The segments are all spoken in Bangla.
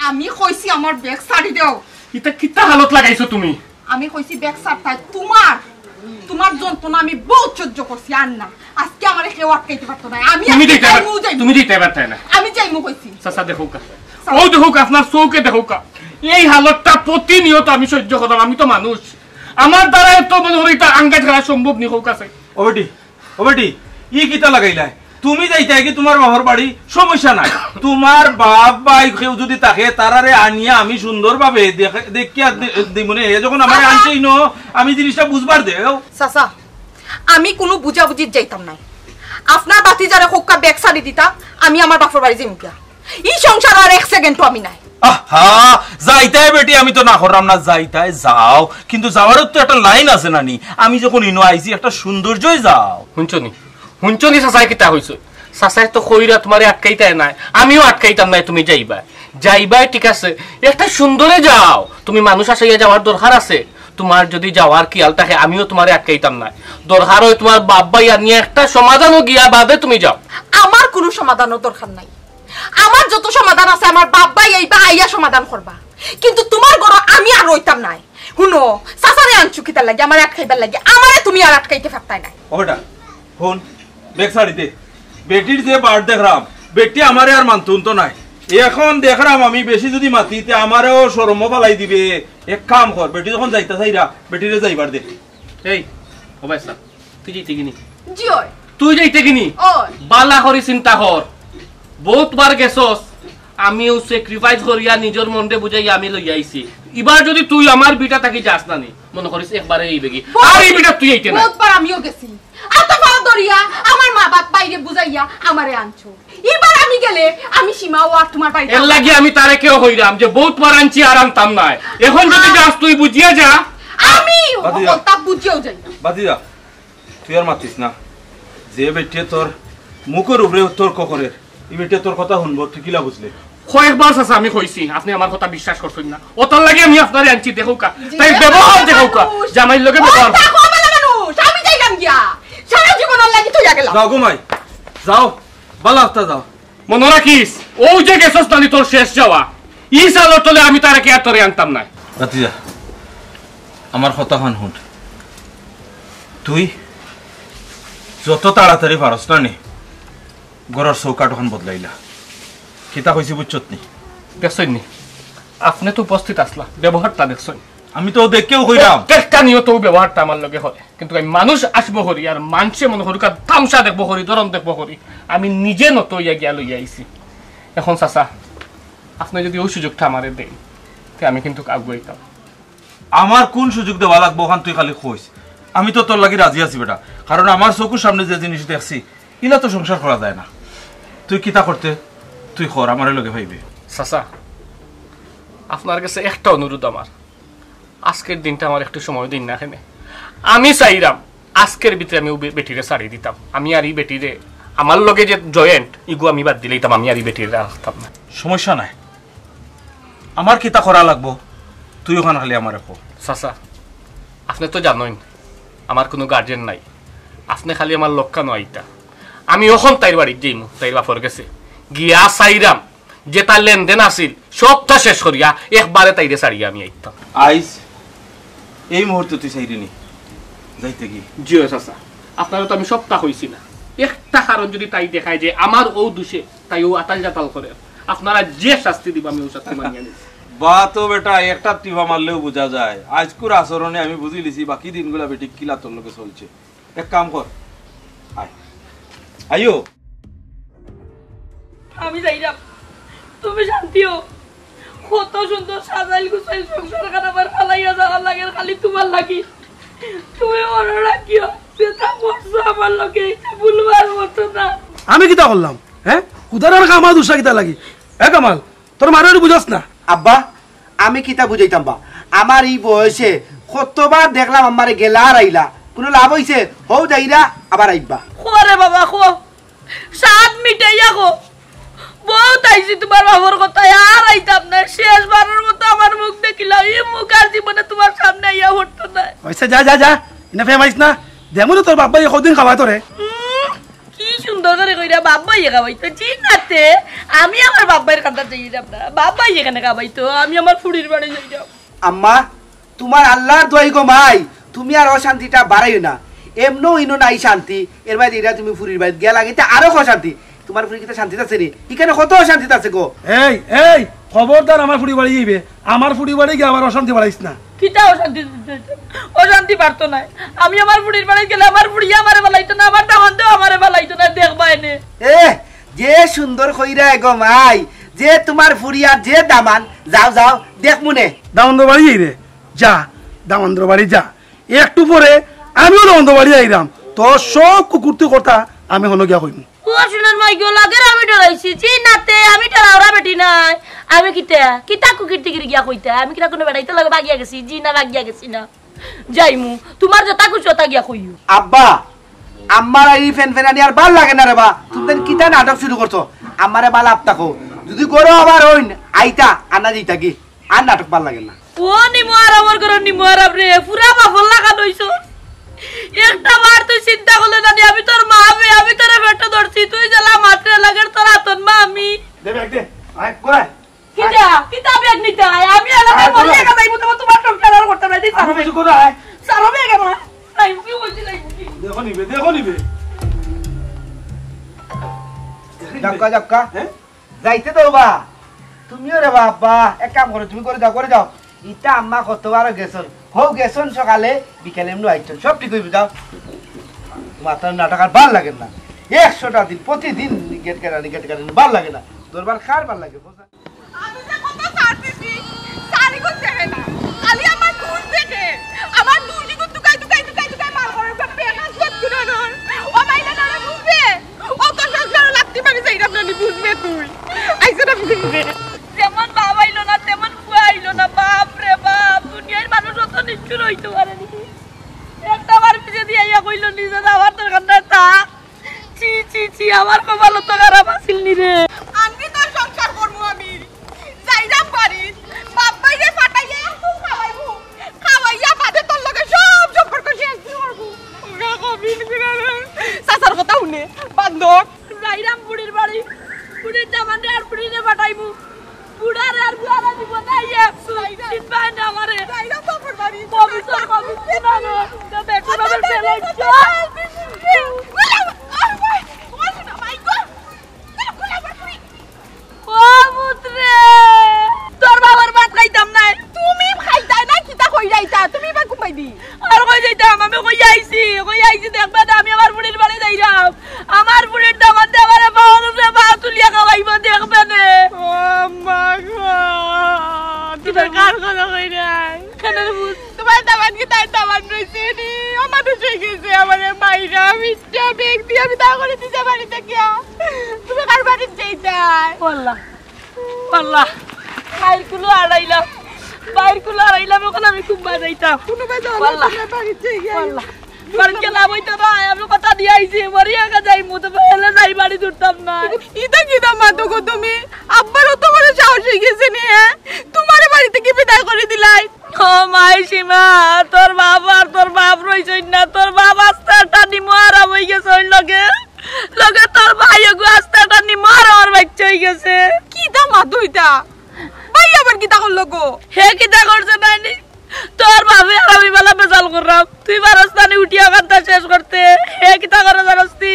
আমি কইছি আমার ব্যাগ ছাড়ি দাও। এটা কিতা হালত লাগাইছো তুমি? আমি কইছি ব্যাগ ছাড়তাই তোমার যন্ত্রণা আমি বহুত সহ্য করছি আর না। আজকে আমারে কেউ আটকাইতে পারতো না। তুমি দিতে পারতে না। আমি যাইমু কইছি। চাচা দেখো কা, ও দেখো কা, আপনার চৌকে দেখো কা, এই হালতটা প্রতিনিয়ত আমি সহ্য করলাম। আমি তো মানুষ, আমার দ্বারা তো মনে হয় এটা আঙ্গাজ করা সম্ভব নি। হোক আছে ও বেটি ই কিতা লাগাইলা? তুমি যাইতে কি তোমার বাবার বাড়ি? সমস্যা নাই, তোমার বাপ ভাই কেউ যদি থাকে তারারে আনিয়া আমি সুন্দরভাবে দেখিয়া দিমনে যখন আমার আনছেই ন আমি জিনিসটা বুঝবার দেও। চাচা আমি কোনো বুঝাবুঝির যাইতাম না। আপনার বাতি যারা হোক্কা ব্যাগ ছাড়ি দিতা আমি আমার বাপর বাড়ি যাইম কিয়া। এই সংসার আর এক সেকেন্ডও আমি নাই। আহা যাইতাই বেটি, আমি তো না করলাম না, যাইতাই যাও, কিন্তু যাওয়ারও তো একটা লাইন আছে নানি। আমি যখন ইনো আইছি একটা সৌন্দর্যই যাও। হুঞ্চনি চাচাই কিতা হইছে? চাচাই তো কইরা তোমারে আটকাইতাই নাই, আমিও আটকাইতাম নাই। তুমি যাইবা ঠিক আছে, একটা সুন্দরে যাও। তুমি মানুষ আসাইয়া যাওয়ার দরকার আছে। তোমার যদি যাওয়ার খেয়াল থাকে আমিও তোমারে আটকাইতাম না। দরকার হয় তোমার বাপ ভাই নিয়ে একটা সমাধানও গিয়া বাদে তুমি যাও। আমার কোনো সমাধানের দরকার নাই। আমার যত সমাধান আছে আমার বাপ ভাই এইবা আইয়া সমাধান করবা, কিন্তু তোমার ঘর আমি আর রইতাম নাই। শুনো চাচারে আনছু কিতা লাগে আমার আটকাইবার লাগে, আমারে তুমি আর আটকাইতে পারতাই নাই। ওটা ফোন ব্যাগ ছাড়িতে বেটির যে বার দেখলাম, বেটি আমারে আর মানতুন তো নাই। এখন দেখলাম আমি বেশি যদি মাতিতে আমারও শরম পালাই দিবে। এক কাম কর, বেটি যখন যাইতা চাইরা বেটিরে যাইবার দে। এই ও ভাই স্যার, তুই যাইতে কিনি? জি ওই তুই যাইতে কিনি? ওই বালা করি চিন্তা কর। বহুতবার গেছস, আমিও স্যাক্রিফাইস করিয়া নিজের মনরে বুঝাইয়া আমি লই আইছি। এবার যদি তুই আমার বিটা থাকি যাস না নি, মনে করিস একবারে এই বেগি আর এই বিটা তুই আইতে না। বহুতবার আমিও গেছি, এত ভালো দরিয়া আমার মা বাপ বাইরে বুঝাইয়া আমারে আনছো। এবার আমি গেলে আমি সীমাও আর তোমার বাড়িতে এর লাগি আমি তারে কেউ হইরাম যে বহুতবার আনছি আর আনতাম না। এখন যদি যাস তুই বুঝিয়া যা। আমি তা বুঝিয়াও যাই না। বাদিদা তুই আর মাতিস না। যে বেটিয়ে তোর মুখের উপরে তর্ক করে, এই বেটিয়ে তোর কথা শুনবো, তুই কিলা বুঝলে? কয়েকবার চাচা আমি কইছি, আপনি আমার কথা বিশ্বাস করছেন না। ওটার লাগে আমি আপনারে আনছি। দেখো কা তাই ব্যবহার দেখো কা, জামাইর লগে ব্যবহার। আমি যাইলাম গিয়া সারা জীবন লাগি তুই গেলাম। যাও ঘুমাই, যাও বালা হতা যাও। মনে রাখিস ও যে গেছস নানি তোর শেষ যাওয়া। ই সালের তলে আমি তারে কে আর তোরে আনতাম না। বাতিজা আমার কথা খান হুন, তুই যত তাড়াতাড়ি পারস না নি ঘরের চৌকাট ওখান বদলাইলা। কিতা কইছি বুঝছত নি? দেখছই নি আপনি তো উপস্থিত আসলা, ব্যবহারটা দেখছই। আমি তো দেখেও কইরাম একটা নিয়ত ব্যবহারটা আমার লগে হয়, কিন্তু আমি মানুষ আসবো করি আর মানুষে মনে করি তামসা দেখবো করি, ধরন দেখবো করি। আমি নিজে নত ইয়া গিয়া লইয়া আইছি। এখন চাচা আপনি যদি ওই সুযোগটা আমারে দেন আমি কিন্তু আগুয়াইতাম। আমার কোন সুযোগ দেওয়া লাগবো ওখান তুই খালি কইস। আমি তো তোর লাগি রাজি আছি বেটা, কারণ আমার চকুর সামনে যে জিনিস দেখছি ইলা তো সংসার করা যায় না। তুই কিতা করতে তুই কর, আমার লগে ভাইবে। চাচা আপনার কাছে একটা অনুরোধ আমার, আজকের দিনটা আমার একটু সময় দিন না। এখানে আমি চাইরাম আজকের ভিতরে আমি বেটিরে ছাড়িয়ে দিতাম। আমি আর এই বেটিরে আমার লগে যে জয়েন্ট ইগু আমি বাদ দিলেইতাম, আমি আর এই বেটিরে রাখতাম না। সমস্যা নাই, আমার কিতা করা লাগবো তুই ওখানে খালি আমার কো। চাচা আপনি তো জানেন আমার কোনো গার্জেন নাই, আপনি খালি আমার লক্ষ্য আইতা। আমি ওখান তাইর বাড়ির যাইমু, তাইর বাপর গেছে গিয়া চাইরাম যে তার লেনদেন আসিল সবটা শেষ করিয়া একবারে তাইরে ছাড়িয়া আমি আইতাম। আইস এই মুহূর্তে তুই চাইরিনি যাইতে কি? জিও চাচা আপনারা তো আমি সবটা হইছি না। একটা কারণ যদি তাই দেখায় যে আমার ও দোষে তাই ও আতাল জাতাল করে, আপনারা যে শাস্তি দিব আমি ও শাস্তি মানিয়ে নিব। বা তো বেটা একটা টিপা মারলেও বোঝা যায়। আজকুর আচরণে আমি বুঝি লিছি বাকি দিনগুলা বেটি কিলা তোর লোকে চলছে। এক কাম কর, আয় আইও। আমি যাইরাম, তুমি শান্তিও। কত সুন্দর সাজাইল গুছাইল সংসার খারাপ ফালাইয়া যাওয়ার লাগে খালি তোমার লাগি। তুমি মনে রাখিও যেটা করছো আমার লোকে ভুলবার মতো না। আমি কিতা করলাম? হ্যাঁ উদাহরণ কামাল দুসা কিতা লাগি? হ্যাঁ কামাল তোর মারে বুঝাস না? আব্বা আমি কিতা বুঝাইতাম বা, আমার এই বয়সে কতবার দেখলাম আমারে গেলা আর আইলা, কোনো লাভ হইছে? হও যাইরা আবার আইবা। খোরে বাবা খো, সাত মিটাইয়া খো। বহুত আইছি তোমার বাবার কথা, আর আইতাম না। শেষবারের মতো আমার মুখ দেখিলাম, এই মুখ আর জীবনে তোমার সামনে আইয়া হতো না। আচ্ছা যা যা যা, এনে ফেমাইস না। যেমন তোর বাবা কদিন খাওয়া তোরে। কি সুন্দর সুন্দর করে কইরা বাবাইয়ে খাওয়াইতো চিনাতে আমি আমার বাবার কাছে যাইতাম না বাবাই এখানে খাওয়াইতো আমি আমার ফুড়ির বাড়ি যাইতাম আম্মা তোমার আল্লাহর দোয়াই গো মাই তুমি আর অশান্তিটা বাড়াইও না এমনও ইনো নাই শান্তি এর বাইরে এটা তুমি ফুরির বাড়ি গিয়া লাগিতে আরো অশান্তি তোমার ফুরি কিটা শান্তি আছে রে এখানে কত অশান্তি আছে গো এই এই খবরদার আমার ফুড়ি বাড়ি যাইবে আমার ফুড়ি বাড়ি গিয়ে আমার অশান্তি বাড়াইছ না কিটা অশান্তি পারতো না আমি আমার ফুড়ির বাড়ি গেলে আমার ফুড়ি আমারে বালাইতো না আমার দামানতো আমারে বালাইতো না দেখবা এনে এ যে সুন্দর কইরা গো মাই যে তোমার ফুরি আর যে দামান যাও যাও দেখ মনে দামন্দ বাড়ি যাই রে যা দামন্দ্র বাড়ি যা একটু পরে আমিও দামন্দ বাড়ি যাইরাম তোর সব কুকুরটি কথা আমি হনো গিয়া কইমু শুনেন মাই গো লাগে আমি ডরাইছি চিনাতে আমি ডরাওরা বেটি নাই আমি কিতা কুকিরটি গিয়া কইতা আমি কিটা কোনো বেড়াইতে লাগে বাগিয়া গেছি জি না বাগিয়া গেছি না যাইমু তোমার যতা কুছো তা গিয়া কইও আব্বা আমার এই ফ্যান ফ্যানানি আর ভাল লাগে না রে বা তুমি কিতা নাটক শুরু করছো আমারে বাল আপতা কো যদি করো আবার হইন আইতা আনা দিতা কি আর নাটক ভাল লাগে না ও নিমোয়ার আমার ঘর নিমোয়ার রে পুরা বাফল লাগা লইছো একটা বার তুই চিন্তা করলে জানি আমি তোর মা আমি তোর বেটা ধরছি তুই জ্বালা মাত্রে লাগের তোর আতন মা আমি দে ব্যাগ দে আয় কোরাই কিতা ব্যাগ নিতে আয় আমি এলাকায় বলি একা যাইবো তোমার সংসার আর করতে না দিছ আমি কিছু কোরাই সারো ব্যাগ মা নাই কি হইছে লাগবো দেখো নিবে জক্কা জক্কা যাইতে তো বা তুমিও রে বাবা এক কাম করো তুমি করে যাও ইটা আম্মা কতবার গেছন হও গেছন সকালে বিকেলে এমনি আইছন সব ঠিক হইবে যাও তোমার তো নাটক আর ভাল লাগে না 100টা দিন প্রতিদিন গেট কাটানি ভাল লাগে না দরবার খার ভাল লাগে আমি যে কত সারতেছি সারি কো দেখে না খালি আমার দুধ দেখে আমার দুধই কো টুকাই মাল করে পেনাস কত করে নর ও মাইলা না বুঝবে ও তো সব লাগতি মানে যাই না আপনি বুঝবে তুই আইছে না বুঝবে যেমন বাবা আইলো না তেমন ফুয়া আইলো না বাপ রে বাপ দুনিয়ার মানুষ অত নিষ্ঠুর হইতে পারে নাকি একটা বার পিছে দিয়ে আইয়া কইলো নিজে আমার তোর কান্না তা চি আমার কপাল তো খারাপ আছিল নি রে আমি তো সংসার করব আমি যাইরা পারি বাবাইরে ফাটাইয়া তুই খাওয়াইয়া বাদে তোর লগে সব সম্পর্ক শেষ করব ওগা কবিন করে সাসার কথা শুনে বান্দর রাইরাম বুড়ির বাড়ি বুড়ির দামানে আর বুড়িরে পাঠাইবো বুড়ার আর বুড়ারা দিব না একশো চিনবাই না আমারে যাইরা বাপর বাড়ি কবিতা না তো দেখো না ফেলাইছো ও পুত্রে তোর বাবার ভাত খাইতাম না তুমি খাইতা না কিতা কই যাইতা তুমি বা ঘুমাই দি আর কই যাইতাম আমি কই আইছি দেখবা না আমি আমার বুড়ির বাড়ি যাইরাম আমার বুড়ির দামাত দেওয়ারে বাউরে বা তুলিয়া খাওয়াইবো দেখবে না ও মা গো তুমি কার কথা কই নাই কেন বুঝ তোমার দামান কি তাই দামান রইছে নি আমার তো গেছে আমারে মাইরা মিষ্টি বেগ দিয়ে আমি তা করে দিতে বাড়িতে গিয়া তুমি কার বাড়ি যাইতা পাল্লা বাইরকুলো আড়াইলাম ওখানে আমি খুব বাজাইতাম কোনো বাজা পাল্লা বাড়ি যাইয়া পাল্লা বাড়িতে লাভ হইতো না আমি কথা দিয়ে আইছি মরিয়া যাই মুতো ফেলে যাই বাড়ি ছুটতাম না ইতা কিতা মাতো গো তুমি আব্বারও তো বড় সাহস হয়ে গেছে নি হ্যাঁ তোমার বাড়িতে কি বিদায় করে দিলাই ও মাই সীমা তোর বাপ রইছই না তোর বাপ আস্তাটা নিমো আরাম হয়ে গেছে ওই লগে তোর ভাই গো আস্তাটা নিমো আর বাচ্চা হয়ে গেছে কিতা মাতো ইতা ভাই আবার কিতা করলো গো হে কিতা করছে নাইনি তোর ভাবে আর আমি বেলা বেজাল করলাম তুই বারস্তানে উঠিয়া কান্তা শেষ করতে হে কিতা করে জানস্তি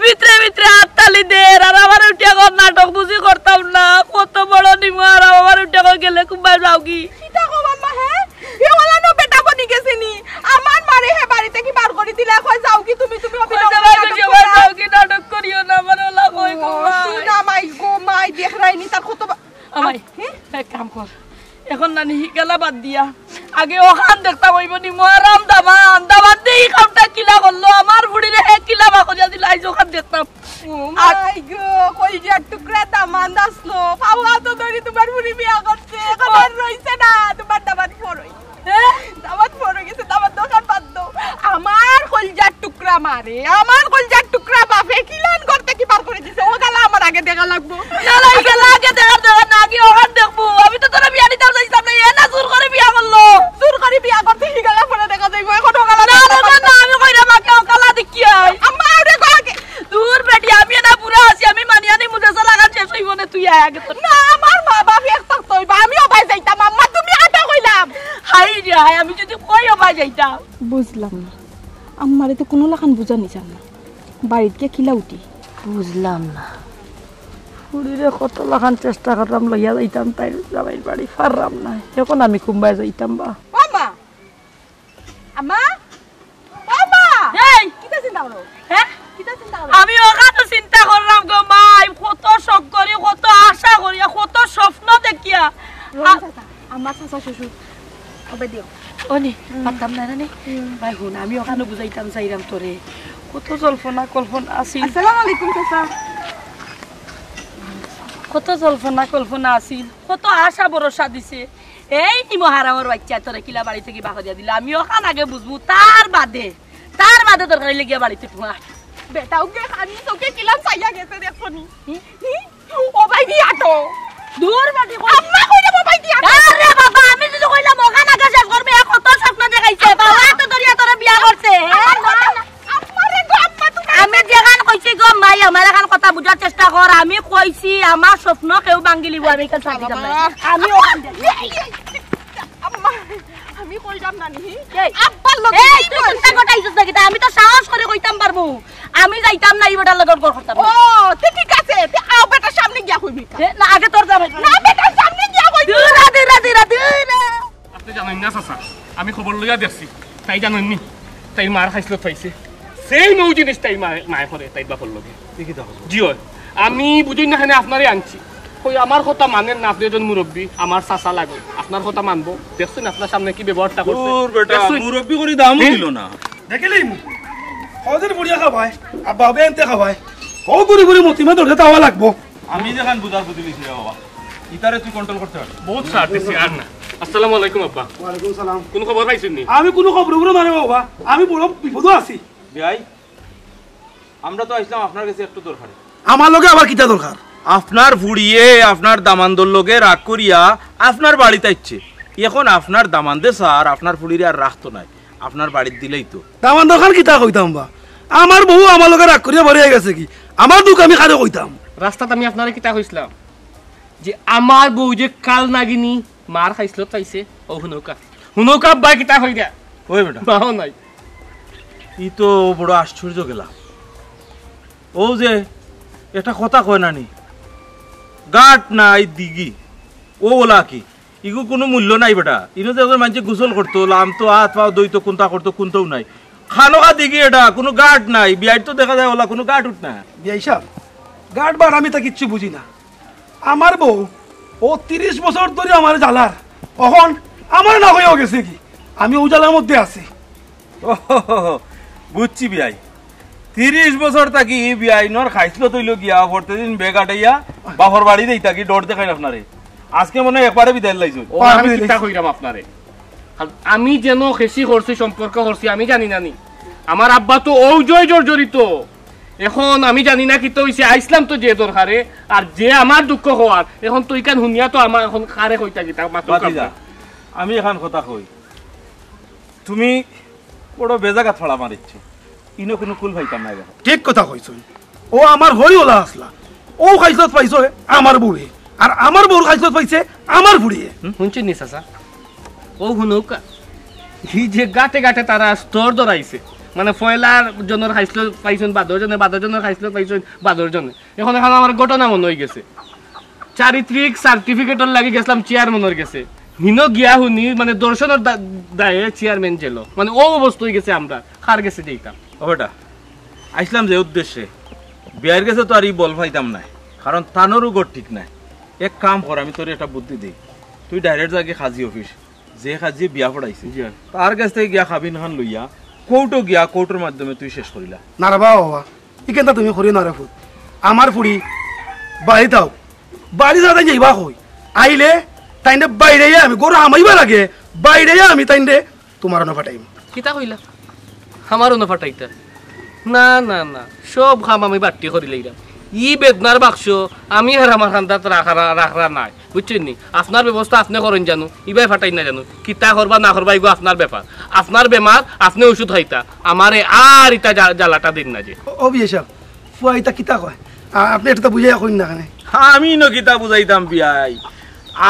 ভিতরে হাততালি দে আর আমার উঠিয়া কর নাটক বুঝি করতাম না কত বড় নিমো আর আমার উঠিয়া কর গেলে কুম্বাই যাও কি কিতা গো মাম্মা হ্যাঁ হেওয়ালা নো বেটা বনি গেছে নি আমার মারে হে বাড়িতে কি বার করে দিলা কই যাও কি তুমি যাও কি নাটক করিও না আমার ওলা কই না মাই গো মাই দেখ রাইনি তার কত আমাই এক কাম কর এখন নানি গেলা বাদ দিয়া আগে ওখান দেখতাম হইব নি মহারাম দামান দেই কামটা কিলা করলো আমার বুড়িরে হে কিলা বাকরিয়া দিল আইজ ওখান দেখতাম মাই গো কই যে টুকরা দামান দাসলো পাওয়া তো ধরি তোমার বুড়ি বিয়া করছে এখন আর রইছে না তোমার দামান ফরই দামান ফরই গেছে দামান দোকান বাদ দাও আমার কলজার টুকরা মারে আমার কলজার টুকরা বাপে কিলান করতে কি বার করে দিছে ও গালা আমার আগে দেখা লাগবো নালাই গেলা আগে দেখা না কি ওখান দেখবো আমি তো তোরা বিয়া দিতাম যাইতাম না এ না জোর করে বিয়া করলো জোর করে বিয়া করতে কি গালা পরে দেখা যাইবো এখন ও গালা না আমি কইরা মাকে কালা দেখি আই আম্মা আরে গো আগে দূর বেটি জীবনে তুই আয়া গেছ না আমার মা বাপ এক থাকতো আমিও বাই যাইতাম আম্মা তুমি আটা কইলাম হাই রে হাই আমি যদি কই অবা যাইতাম বুঝলাম না আমারে তো কোনো লাখান বুঝা নিছাম না বাড়িতে গিয়ে খিলা উঠি বুঝলাম না ফুড়িরে কত লাখান চেষ্টা করলাম লইয়া যাইতাম তাই জামাইর বাড়ি পারলাম না এখন আমি কুম্বাই যাইতাম বা আম্মা আম্মা আম্মা এই কিটা চিন্তা করো হ্যাঁ কিটা চিন্তা করো আমি ওখানে চিন্তা করলাম গো মাই কত শখ করি কত আশা করি কত স্বপ্ন দেখিয়া আমার চাচা শ্বশুর ওবে দিও ওনি পারতাম না রে ভাই হুন আমি ওখানে বুঝাইতাম চাইরাম তোরে কত জল্পনা কল্পনা আছিল আসসালামু আলাইকুম চাচা কত জল্পনা কল্পনা আছিল কত আশা ভরসা দিছে এই নিমো হারামর বাচ্চা তোরে কিলা বাড়ি থেকে বাহরিয়া দিলে আমি ওখান আগে বুঝবো তার বাদে দরকারি লেগে বাড়িতে ঠুয়া বেটা ওকে আমি তোকে কিলাম চাইয়া গেছে দেখনি ও ভাই দি আটো দূর বাড়ি আম্মা কইলে ও ভাই দি আটো আরে বাবা আমি যদি কইলাম ওখান আগে শেষ করবে কত স্বপ্ন দেখাইছে বাবা তো দরিয়া তোরে বিয়া করছে আম্মা রে গো আম্মা তুমি আমি যেখান কইছি গো মাই আমার এখন কথা বুঝার চেষ্টা কর আমি কইছি আমার স্বপ্ন কেউ ভাঙ্গি লিব আমি কাল সাথে যাব আমি ওখান আম্মা আমি কইলাম না নি এই আব্বার লগে এই তুই চিন্তা করতাইছিস নাকি আমি তো সাহস করে কইতাম পারবো আমি যাইতাম না এই বেটার লগর গড় করতাম ও ঠিক আছে তে আও বেটার সামনে গিয়া কইবি না আগে তোর যাবে না বেটার সামনে গিয়া কইবি দিরা আপনি জানেন না চাচা আমি খবর লইয়া দেখছি তাই জানেন নি তাই মার খাইছিল পাইছে সেই নৌ জিনিস তাই মায়ে করে তাই বাপর লগে জি হয় আমি বুঝি না খানে আপনারই আনছি কই আমার কথা মানেন না আপনি একজন মুরব্বী আমার চাচা লাগে আপনার কথা মানবো দেখছেন আপনার সামনে কি ব্যবহারটা করছে তোর বেটা দেখছেন? মুরব্বি করে দামও দিল না দেখিলি হজের বুড়িয়া খাবাই আর বাবে এনতে খাবাই ও গুড়ি গুড়ি মতিমে ধরে তাওয়া লাগবো আমি যেখান বুঝার বুঝি লিখি বাবা ইতারে তুই কন্ট্রোল করতে পারবি বহুত সার দিছি আর না আসসালামু আলাইকুম আব্বা ওয়ালাইকুম সালাম কোন খবর পাইছেন নি আমি কোনো খবর মানে বাবা আমি বড় বিপদ আছি ভাই আমরা তো আসলাম আপনার কাছে একটু দরকারে আমার লগে আবার কিটা দরকার আপনার ভুড়িয়ে আপনার দামান্দর লগে রাগ করিয়া আপনার বাড়িতে ইচ্ছে এখন আপনার দামান্দে স্যার আপনার ফুড়িরে আর রাখতো নাই আপনার বাড়িতে দিলেই তো দামান দরকার কিটা কইতাম বা আমার বউ আমার লগে রাগ করিয়া ভরে গেছে কি আমার দুঃখ আমি খারে কইতাম রাস্তাত আমি আপনারে কিতা কইছিলাম যে আমার বউ যে কাল নাগিনি মার খাইছিল পাইছে ও হুনৌকা বা কিতা কই দিয়া ওই বেটা বাহ নাই ই তো বড় আশ্চর্য গেলাম ও যে একটা কথা কয় নানি গাট নাই দিগি ও ওলা কি ইগু কোনো মূল্য নাই বেটা ইনো যে মানুষ গোসল করতো লাম তো হাত পাও দইতো কোনটা করতো কোনটাও নাই খানোকা দিগি এটা কোনো গাট নাই বিয়ার তো দেখা যায় ওলা কোনো গাট উঠ না বিয়াইসা গাট বার আমি তা কিচ্ছু বুঝি না আমার বউ ও 30 বছর ধরে আমার জ্বালার এখন আমার না হয়েও গেছে কি আমি ও জ্বালার মধ্যে আছি বুঝছি বিয়াই 30 বছর থাকি বিয়াই নর খাইছিল তৈল গিয়া প্রতিদিন বেগ আটাইয়া বাপর বাড়ি দেই থাকি ডর দেখাই আপনারে আজকে মনে হয় একবারে বিদায় লাইছো ও আমি কিতা কইরাম আপনারে আমি যেন খেসি করছি সম্পর্ক করছি আমি জানি না নি আমার আব্বা তো ও জয় জর্জরিত এখন আমি জানি না কি তো হইছে আইসলাম তো যে দরকারে আর যে আমার দুঃখ হওয়ার এখন তুই কান হুনিয়া তো আমার এখন কারে কইতা কিতা মাত্র বাতিজা, আমি এখন কথা কই তুমি বড় বেজাগাত ফড়া মারিচ্ছ ইনো কোনো কুল ভাইতাম না দেখো ঠিক কথা কইছ ও আমার হরি ওলা আসলা ও খাইছত পাইছো আমার বউয়ে আর আমার বউর খাইছত পাইছে আমার বুড়িয়ে শুনছেন নি চাচা ও হুনৌকা হি যে গাটে গাটে তারা স্তর ধরাইছে মানে ফয়লার জনের খাইছিল পাইছেন বাদর জনের খাইছিল পাইছেন বাদর জনে এখন এখন আমার ঘটনা মনে হয়ে গেছে চারিত্রিক সার্টিফিকেটর লাগি গেছিলাম চেয়ারম্যানের গেছে হিনো গিয়া হুনি মানে দর্শনের দায়ে চেয়ারম্যান ছিল মানে ও অবস্থা হয়ে গেছে আমরা খার গেছে যেতাম ও বেটা আইসলাম যে উদ্দেশ্যে বিয়ের গেছে তো আর ই বল পাইতাম না কারণ তানোরও গোট ঠিক নাই এক কাম কর আমি তোর একটা বুদ্ধি দিই তুই ডাইরেক্ট যাকে খাজি অফিস যে খাজি বিয়া পড়াইছে তার কাছ থেকে গিয়া খাবিন খান লইয়া কৌটো গিয়া কৌটোর মাধ্যমে তুই শেষ করিলা না রে বাবা ইকেনটা তুমি করি না রে ফুট আমার ফুড়ি বাড়ি দাও বাড়ি যাতে যাইবা কই আইলে তাইনে বাইরে আমি গরু হামাইবা লাগে বাইরে আমি তাইনে তোমার না ফাটাইম কিতা কইলা আমারও না ফাটাইতা না না না সব খাম আমি বাট্টি করি লইলাম ই বেদনার বাক্স আমি আর আমার খান্দাত রাখরা নাই বুঝছেন নি আপনার ব্যবস্থা আপনি করেন জানো ইবাই ফাটাই না জানো কিতা করবা না করবা এগুলো আপনার ব্যাপার আপনার বেমার আপনি ওষুধ খাইতা আমারে আর ইটা জ্বালাটা দিন না যে ও বিয়ে সাহেব ফুয়া ইতা কিতা কয় আপনি এটা তো বুঝে কইন না কেন আমি নকিতা বুঝাইতাম বিয়াই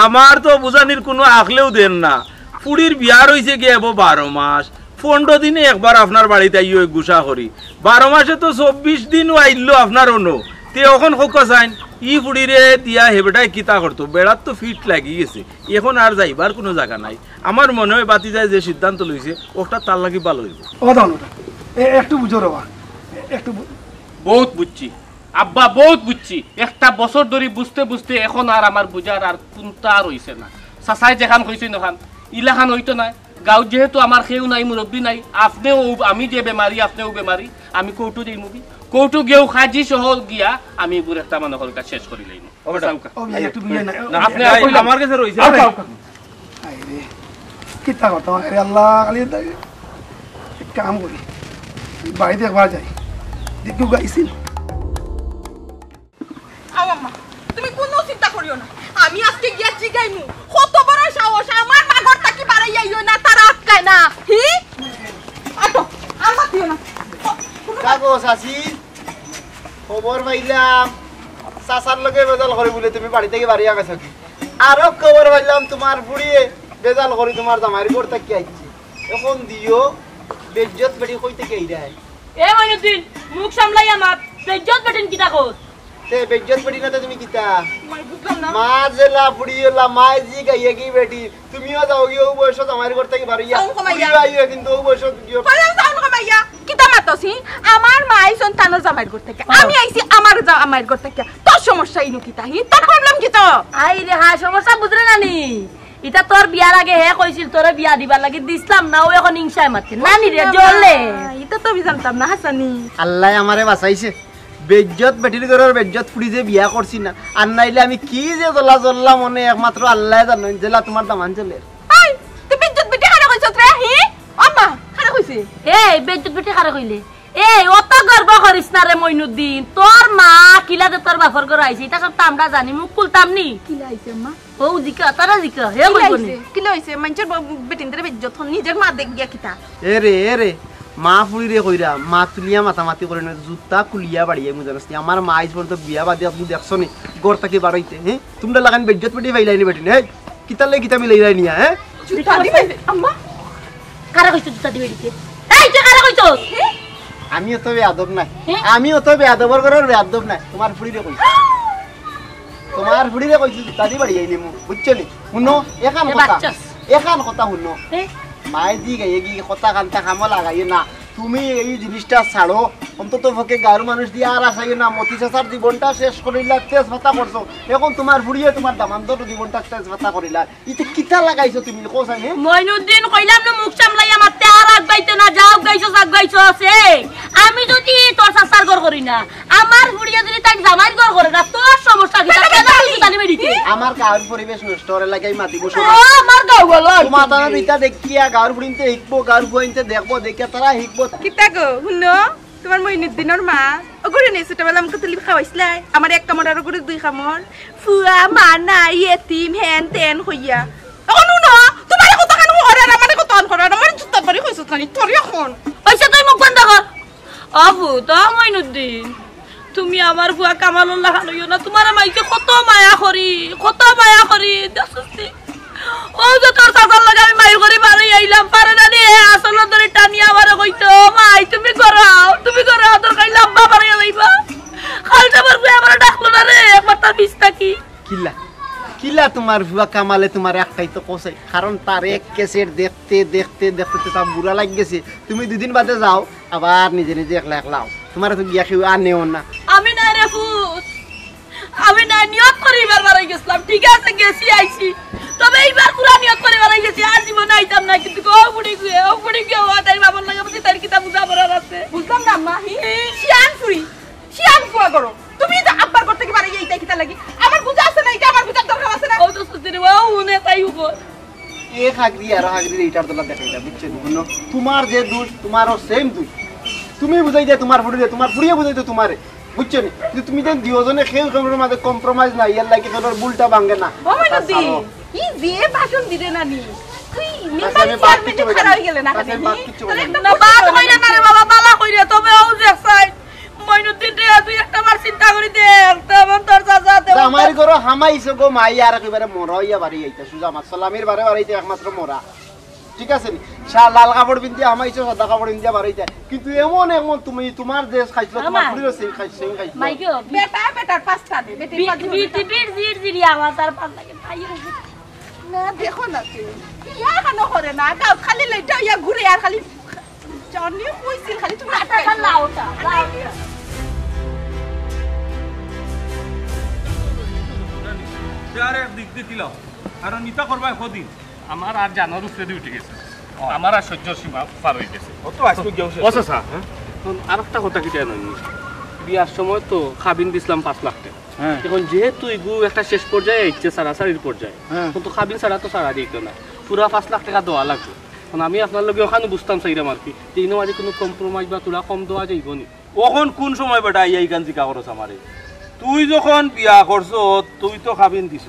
আমার তো বুঝানির কোনো আকলেও দেন না ফুড়ির বিয়ার হয়েছে গিয়ে 12 মাস 15 দিনে একবার আপনার বাড়িতে আইও গুসা করি 12 মাসে তো 24 দিন আইলো আপনার অনো তে এখন হোক চাইন ই ফুড়িরে দিয়া হেবেটাই কিতা করতো বেড়ার তো ফিট লাগি গেছে এখন আর যাইবার কোনো জায়গা নাই আমার মনে হয় বাতি যায় যে সিদ্ধান্ত লইছে ওটা তার লাগি ভালো হইব কথা ওটা একটু বুঝো রে বা একটু বহুত বুঝছি আব্বা বহুত বুঝছি একটা বছর ধরে বুঝতে বুঝতে এখন আর আমার বুঝার আর কোনটা আর হইছে না চাচাই যেখান কইছে নখান ইলাখান হইতো না গাঁৱত যেহেতু আমার কেউ নাই মুরব্বী নাই আপনিও আমি যে বেমারি আপনিও বেমারি আমি কৌটু দিই মুভি কৌটু গিয়েও খাজি সহ গিয়া আমি এগুলো একটা মানুষের কাছে শেষ করি লাইন একটু বুঝে না আপনি আমার কাছে রইছে আইরে কিতা করতে আরে আল্লাহ খালি এক কাম করি বাড়িতে একবার যাই দেখু গাইছিল আম্মা তুমি কোনো চিন্তা করিও না আমি আজকে গিয়া জিগাইমু কত বড় সাহস আমার মাগরটা কি বাড়াই আইও না তারা আটকায় না হি আটো আম্মা দিও না কাগো সাসি খবর পাইলাম সাসার লগে বেজাল করি বলে তুমি বাড়ি থেকে বাড়ি গেছো কি আরো খবর পাইলাম তোমার বুড়িয়ে বেজাল করি তোমার জামাইর ঘর থেকে আইছি এখন দিও বেজ্জত বেটি কই থেকে আইরায় এ মইনুদ্দিন মুখ সামলাইয়া মাত বেজ্জত বেটিন কিতা কস তে বেজ্জত বেটি না তুমি কিতা মই বুঝলাম না মা জেলা বুড়িয়েলা মাই জি গাইয়ে কি বেটি তুমিও যাও গিয়ে ও বয়স জামাইর ঘর থেকে বাড়ি তাও কমাইয়া। আইও কিন্তু ও বয়স গিয়ে পালাম তাও কমাইয়া কিতা মাতছি আমার মাই সন্তান জামাইর ঘর থেকে আমি আইছি আমার জামাইর ঘর থেকে তোর সমস্যা ইনু কিতা হি তোর প্রবলেম কি তো আই রে হা সমস্যা বুঝরে নানি ইটা তোর বিয়ার আগে হে কইছিল তোরে বিয়া দিবার লাগি দিছলাম না ও এখন হিংসায় মারছে নানি রে জ্বলে এটা তো আমি জানতাম না হাসানি আল্লাহ আমারে বাঁচাইছে বেজ্জত বেটির ঘরের বেজ্জত ফুড়ি যে বিয়া করছি না আর নাইলে আমি কি যে জ্বলা জ্বললাম মনে একমাত্র আল্লাহ জানেন জেলা তোমার দামান চলে আই তুই বিদ্যুৎ বিটি হারা কইছ রে হি আম্মা হারা কইছে এই বেজ্জত বেটি খারে কইলে এই অত গর্ব করিস না রে মইনুদ্দিন তোর মা কিলাতে তোর বাপর ঘর আইছে এটা সব তো আমরা জানি মুখ খুলতাম নি কি লাইছে আম্মা ও জিকা তারা জিকা হে কইব নি কি লাইছে মানচের বেটিন দরে বিদ্যুৎ নিজের মা দেখ গিয়া কিতা এ রে মা ফুড়ি রে কইরা মা তুলিয়া মাতামাতি করে না জুতা কুলিয়া বাড়িয়ে মু জানাসনি আমার মা আইজ পর্যন্ত বিয়া বাদে আপনি দেখছো নি ঘর থেকে বাড়াইতে হ্যাঁ তোমরা লাগান বেজ্জত বেটি ফাইলাইনি বেটি হে কিতালে কিতা মিলাইলাই নিয়া হ্যাঁ জুতা দিবে আম্মা কারা কইছ জুতা দিবে দিতে এই যে কারা কইছ আমি অত বেয়াদব নাই আমি অত বেয়াদবর ঘরের বেয়াদব নাই তোমার ফুড়ি রে কইছি তোমার ফুড়ি রে কইছি জুতা দি বাড়িয়ে মু বুঝছনি শুনো এখান কথা শুনো মাই দি গাইয়ে কি কথা কান্তা কামো লাগাইয়ে না তুমি এই জিনিসটা ছাড়ো অন্তত পক্ষে গাঁর মানুষ দিয়ে আর আসাইও না মতি চাচার জীবনটা শেষ করিলা তেজ ভাতা করছো এখন তোমার বুড়িয়ে তোমার দামান্তর জীবনটা তেজ ভাতা করিলা ইতে কিতা লাগাইছো তুমি কোসাই মইনুদ্দিন কইলাম না মুখ সামলাইয়া মারতে আর আগ গাইতে না যাও গাইছো জাগ গাইছো আছে আমি যদি তোর চাচার ঘর করি না আমার বুড়িয়া যদি তাই জামাইর ঘর করে না তোর সমস্যা কি কেন তুই জানি মেডিতে আমার গাঁর পরিবেশ নষ্ট হরে লাগাই মাতি বসো ও আমার গাও গল তোমার তারা বিটা দেখিয়া গাঁর বুড়িতে হিকবো গাঁর বুইতে দেখবো দেখে তারা হিকবো কিতা গো শুনো তোমার মইনুদ্দিনের মা ওগুলো নেই ছোটবেলা আমাকে তুলি খাওয়াইছিলাই আমার এক কামড় আর ওগুলো 2 কামড় ফুয়া মা নাই এতিম হেন তেন হইয়া এখন শুনো তোমার কত কান করে আর আমার কত অন করে আমার জুতা বাড়ি কইছো কানি তোর এখন আচ্ছা তুই মুখ বন্ধ কর আবু তো মইনুদ্দিন তুমি আমার বুয়া কামালুল্লাহ খানইও না তোমার মাইকে কত মায়া করি দেখছস ও যে তোর চাচার লাগে আমি মাইর করে বাড়ি আইলাম পারে না রে আসল ধরে টানি আমার কইতো মাই তুমি করাও তোর কাই লম্বা বাড়ি যাইবা খালটা মারবে আমার ডাকলো না রে একবার তার বিস্তা কি কিলা তোমার ভুয়া কামালে তোমার একটাই তো কোসাই কারণ তার এক কেসের দেখতে তা বুড়া লাগ গেছে তুমি 2 দিন বাদে যাও আবার নিজে একলা একলাও তোমার তো গিয়া কেউ আর নেও না আমি না রে ফুস আমি না নিয়ত করে বাড়ি গেছিলাম ঠিক আছে গেছি আইছি তবে এইবার পুরা নিয়ত করে বাড়ি গেছি আর জীবন আইতাম না কিন্তু ও বুড়ি গিয়ে ও তাই বাবার লাগে বুঝি তার কিতা বুঝা পড়ার আছে বুঝলাম না মা শিয়ান ফুয়া করো তুমি যে আব্বার করতে কি বাড়ি এইটা কিতা লাগি আমার বুঝা আছে না এটা আমার বুঝার দরকার আছে না ও তো সুতিরে ও উনে তাই উপর এ হাগরি আর হাগরি এইটার দলা দেখাইলা বুঝছো বুনো তোমার যে দোষ তোমারও সেম দোষ তুমি বুঝাই দে তোমার ফুড়িয়ে বুঝাই দে তোমারে বুঝছো নি কিন্তু তুমি দেন দুজনে খেল খেলার মধ্যে কম্প্রোমাইজ না ইয়ার লাগি তোর বুলটা ভাঙে না ও মইনুদ্দি ই যে ভাষণ দিলে নানি তুই আমি বাদ কিচ্ছু খারাপ হয়ে গেলে না আমি বাদ কিচ্ছু বলি না বাদ কইরা না রে বাবা বালা কইরা তবে ও যে সাইড মইনুদ্দিন রে তুই একটা বার চিন্তা করি দে তেমন তোর চাচা তেমন আমার ঘরে হামাইছো গো মাই আর একেবারে মোরা হইয়া বাড়ি আইতা সুজা মাছ সালামির বারে বাড়াইতে একমাত্র মোরা ঠিক আছে নি লাল কাপড় পিন্দি হামাইছো সাদা কাপড় পিন্দি বাড়াইতে কিন্তু এমন এমন তুমি তোমার দেশ খাইছো তোমার পুরো সেই খাইছো মাইকো বেটার পাঁচটা দে বেটি বিটির জির আমার তার পাল লাগে ভাই না দেখো না তুই ইয়া কেন করে না গাও খালি লইটা ইয়া ঘুরে আর খালি জানি কইছিল খালি তুমি আটা লাউটা যারে দিক দিলাও আর নিতা করবা কদিন আমার আর জানার উপরে উঠে গেছে আমার আর সহ্য সীমা পার হয়ে গেছে অত আজকে গেও ও চাচা আর একটা কথা কি জানেন বিয়ার সময় তো খাবিন দিছিলাম 5 লাখ টাকা এখন যেহেতু ইগু একটা শেষ পর্যায়ে ইচ্ছে সারাসারির পর্যায়ে কিন্তু খাবিন ছাড়া তো সারা দিত না পুরা 5 লাখ টাকা দেওয়া লাগবে কারণ আমি আপনার লগে ওখানে বুঝতাম চাইলাম আর কি তিনও মাঝে কোনো কম্প্রোমাইজ বা তোরা কম দেওয়া যাইব নি ওখন কোন সময় বেটা এই গান জিকা করছ আমারে তুই যখন বিয়া করছ তুই তো খাবিন দিছ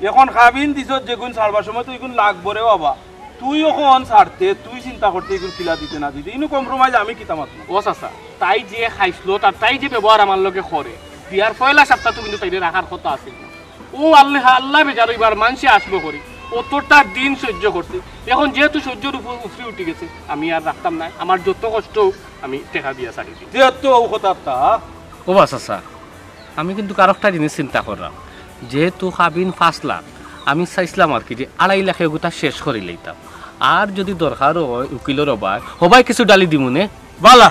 এখন খাবিন দিছ যেগুন ছাড়বার সময় তুই গুণ লাগবো রে বাবা তুই ওখন ছাড়তে তুই চিন্তা করতে এগুলো কিলা দিতে না দিতে ইনো কম্প্রোমাইজ আমি কিতা মাত্র ও চাচা তাই যে খাইছিল তার তাই যে ব্যবহার আমার লগে করে বিয়ার পয়লা সপ্তাহ তো কিন্তু তাইলে রাখার কথা আছিল ও আল্লাহ আল্লাহ বেজার এবার মানুষে আসবো করি অতটা দিন সহ্য করছি এখন যেহেতু সহ্যের উপরে উঠে গেছে আমি আর রাখতাম না আমার যত কষ্ট আমি টেকা দিয়া ছাড়ি দিই যেহেতু ও কথাটা ও বাস চাচা আমি কিন্তু কারো একটা জিনিস চিন্তা করলাম যেহেতু খাবিন 5 লাখ আমি চাইছিলাম আর কি যে 2.5 লাখে গোটা শেষ করে লইতাম আর যদি দরকার হয় উকিলের হবাই কিছু ডালি দিমুনে বালা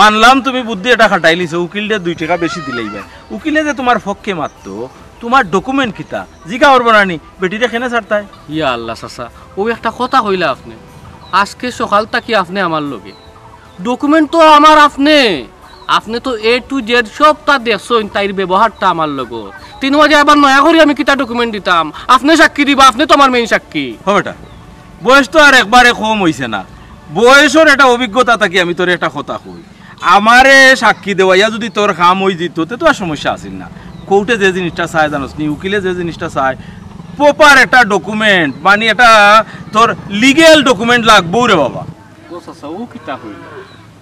মানলাম তুমি বুদ্ধি এটা খাটাইলিছ উকিলটা 2 টাকা বেশি দিলেই ভাই উকিলে যে তোমার পক্ষে মাত্র তোমার ডকুমেন্ট কিতা জিকা করবো না নি বেটিটা কেনে ছাড়তাই ইয়া আল্লাহ চাচা ও একটা কথা কইলা আপনি আজকে সকাল তাকি আপনি আমার লগে ডকুমেন্ট তো আমার আপনি তো A to Z সব তা দেখছেন তাইর ব্যবহারটা আমার লগত 3 বাজে আবার নয়া করে আমি কিতা ডকুমেন্ট দিতাম আপনি সাক্ষী দিবা আপনি তো আমার মেইন সাক্ষী হবেটা বয়স তো আর একবারে কম হইছে না বয়সের একটা অভিজ্ঞতা থাকি আমি তোর একটা কথা কই আমারে সাক্ষী দেওয়াইয়া যদি তোর কাম হই দিত তো আর সমস্যা আসিল না কোর্টে যে জিনিসটা চায় জানোস নি উকিলে যে জিনিসটা চায় প্রপার একটা ডকুমেন্ট মানে এটা তোর লিগেল ডকুমেন্ট লাগবো রে বাবা ও চাচা ও কিতা কইল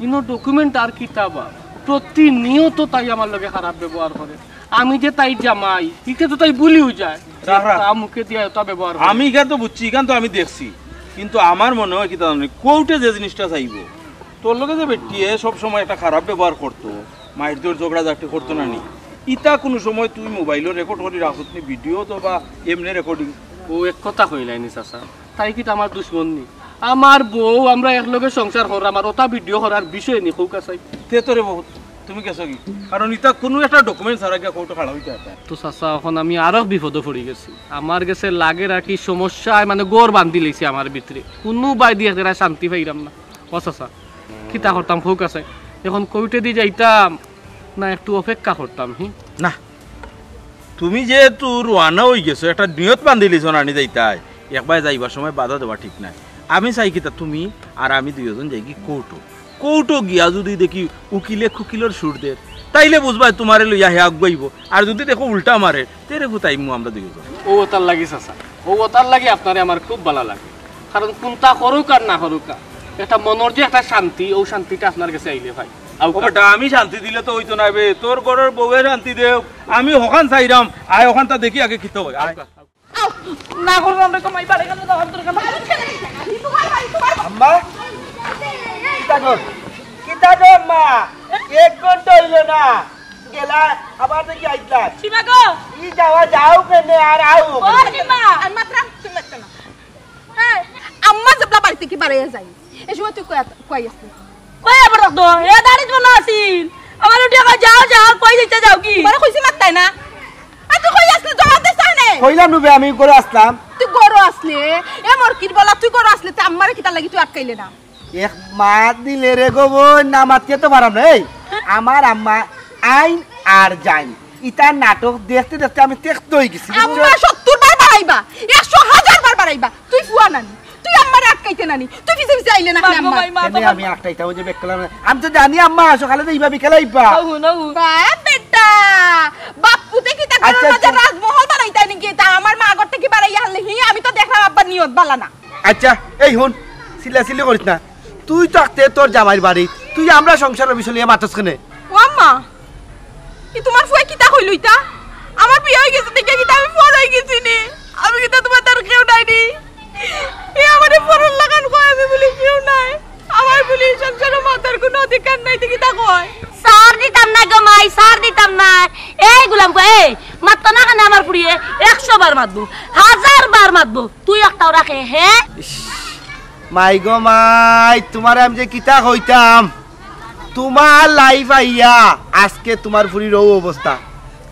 ইনো ডকুমেন্ট আর কিতাবা প্রতিনিয়ত তাই আমার লগে খারাপ ব্যবহার করে আমি যে তাই জামাই এটা তো তাই ভুলিও যায় মুখে দিয়ে তা ব্যবহার আমি এখান তো বুঝছি এখান তো আমি দেখছি কিন্তু আমার মনে হয় কি জানি কোর্টে যে জিনিসটা চাইব তোর লগে যে বেটিয়ে সব সময় একটা খারাপ ব্যবহার করতো মায়ের তোর ঝগড়া ঝাঁটি করতো না নি ইটা কোনো সময় তুই মোবাইলও রেকর্ড করি রাখত নি ভিডিও তো বা এমনি রেকর্ডিং ও এক কথা কইলাইনি চাচা তাই কি আমার দুশ্মন নি আমার বউ আমরা একলগে সংসার করা আমার ওটা ভিডিও করার বিষয় নি কৌকা চাই তে তোরে বহুত তুমি গেছো কি কারণ ইটা কোনো একটা ডকুমেন্ট ছাড়া গিয়ে কোর্টে খাড়া হইতে আছে তো চাচা এখন আমি আরো বিপদে পড়ে গেছি আমার গেছে লাগে রাখি সমস্যায় মানে গোর বান্ধি লেছি আমার ভিতরে কোনো বাই দিয়ে শান্তি পাইলাম না ও চাচা কিতা করতাম কৌকা চাই এখন কোর্টে দিয়ে যাইতাম না একটু অপেক্ষা করতাম না তুমি যেহেতু রোয়ানা হয়ে গেছো একটা নিয়ত বান্ধি লিছো না যাইতাই একবার যাইবার সময় বাধা দেওয়া ঠিক নাই আমি চাই কি তুমি আর আমি দুইজন যাই কি কোর্টও গিয়া যদি দেখি উকিলে খুকিলের সুর দে তাইলে বুঝবাই তোমারে লইয়া হে আগাইব আর যদি দেখো উল্টা মারে তেরে ফুটাইমু আমরা দুইজন ও ওতার লাগি চাচা ও ওতার লাগি আপনারে আমার খুব ভালো লাগে কারণ কোনটা করুক আর না করুক একটা মনের যে একটা শান্তি ও শান্তিটা আপনার কাছে আইলে ভাই আমি শান্তি দিলে তো হইতো না বে তোর ঘরের বউয়ে শান্তি দেও আমি ওখান চাইরাম আয় ওখান তা দেখি আগে কিতো হয় না করব আমরা কমাই পারে কেন দাও দরকার আম্মা কিতা গো আম্মা 1 ঘন্টা হইলো না গেলা আবার দেখি আইতলা সীমা গো ই যাও কেনে আর আও ও সীমা আম্মা প্রাণ তুমি একটা না হ্যাঁ আম্মা জবলা বাড়িতে কি বাড়াইয়া যাই এই সময় তুই কই আসছিস কই আবার রাখ দো এ দাঁড়ি তো না আসিল আমার উঠিয়া যাও কই দিতে যাও কি মানে কইছি মাত্তাই না আর তুই কই আসলি জবাব দে সামনে কইলাম নুবে আমি করে আসলাম তুই গরো আসলে এ মোর কি বলা তুই গরো আসলে তে আম্মারে কিতা লাগি তুই আটকাইলে না এক মাত দিলে রে গো বোন না মাতকে তো পারাম না এই আমার আম্মা আইন আর জাইন ইতার নাটক দেখতে দেখতে আমি তেক্ত হয়ে গেছি আম্মা 70 বার বাড়াইবা 100,000 বার বাড়াইবা তুই ফুয়া নানি তুই আম্মারে আটকাইতে নানি তুই পিছে পিছে আইলে না আম্মা আমি আটটাইতা ওই যে বেকলাম আমি তো জানি আম্মা সকালে তো ইবা বিকেলে আইবা বা বেটা বাপুতে কি তা করো না যে রাজমহল বানাইতাই নাকি তা আমার মা আগরতে কি বাড়াইয়া হলে আমি তো দেখলাম আব্বা নিয়ত বালা না আচ্ছা এই হুন সিলা সিলি করিস না তুই থাকতে তোর জামাইর বাড়ি তুই আমরা সংসারের বিষয় নিয়ে মাতস কেনে ও আম্মা কি তোমার ফুয়া কিতা কইল ইতা আমার বিয়ে হয়ে গেছে দেখে কিতা আমি পর হয়ে গেছি নি আমি কিতা তোমার তার কেউ নাই নি এ আমারে পরল লাগান কয় আমি বলি কেউ নাই আমার বলি সংসারে মাতার কোনো অধিকার নাই তো কিতা কয় সার দিতাম না গো মাই সার দিতাম না এই গুলাম কো এই মাত্র না কেন আমার পুড়িয়ে 100 বার মাতবো 1000 বার মাতবো তুই একটাও রাখে হ্যাঁ মাই গো মাই তোমার আমি যে কিতা কইতাম তোমার লাইফ আইয়া আজকে তোমার ফুরির অবস্থা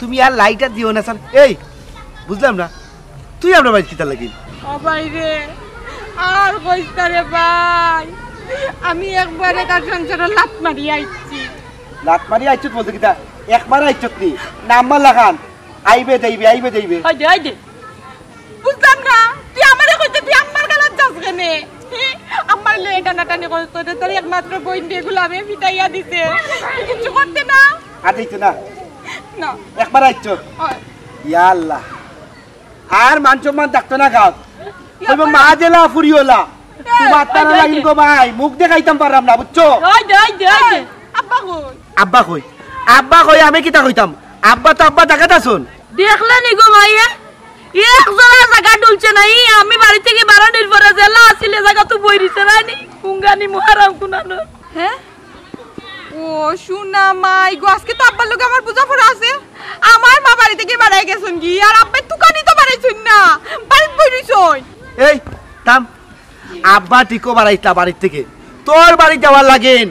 তুমি আর লাইটার দিও না স্যার এই বুঝলাম না তুই আমরা বাড়ি কিতা লাগি ও ভাই রে আর কইতা রে ভাই আমি একবারে তার সংসারে লাত মারি আইছি লাত মারি আইছত বলতে কিতা একবার আইছত নি নাম্বার লাগান আইবে যাইবে হাই দে বুঝলাম না তুই আমারে কইতে তুই আমার গালাত যাস কেনে আমার লয়ে টানাটানি করতে তোর একমাত্র বইন দিয়ে গুলামে ফিটাইয়া দিছে কিছু করতে না আর যাইতো না না একবার আইছত হয় ইয়া আল্লাহ আর মান ডাকতো না গাও কইবো মা জেলা ফুরিওলা তোমার তারা লাগিন গো ভাই মুখ দেখাইতাম পারলাম না বুঝছো হাই দে আব্বা কই আব্বা কই আমি কিতা কইতাম আব্বা তো আব্বা জায়গাটা শুন দেখলে নি গো মাইয়া এক জোড়া জায়গা ডুলছে নাই আমি বাড়ি থেকে বারান্দার পরে জেলা আসলে জায়গা তো বইরিছে রানি কুঙ্গানি মুহারাম কুনানো হ্যাঁ ও শুনা মাই গো আজকে তো আব্বার লোক আমার পূজা পড়া আছে আমার মা বাড়ি থেকে বাড়াই গেছেন কি আর আব্বা দোকানই তো বাড়াইছেন না বাড়ি বইরিছই এই থাম আব্বা টিকো বাড়াইতা বাড়ির থেকে তোর বাড়ি যাওয়ার লাগেন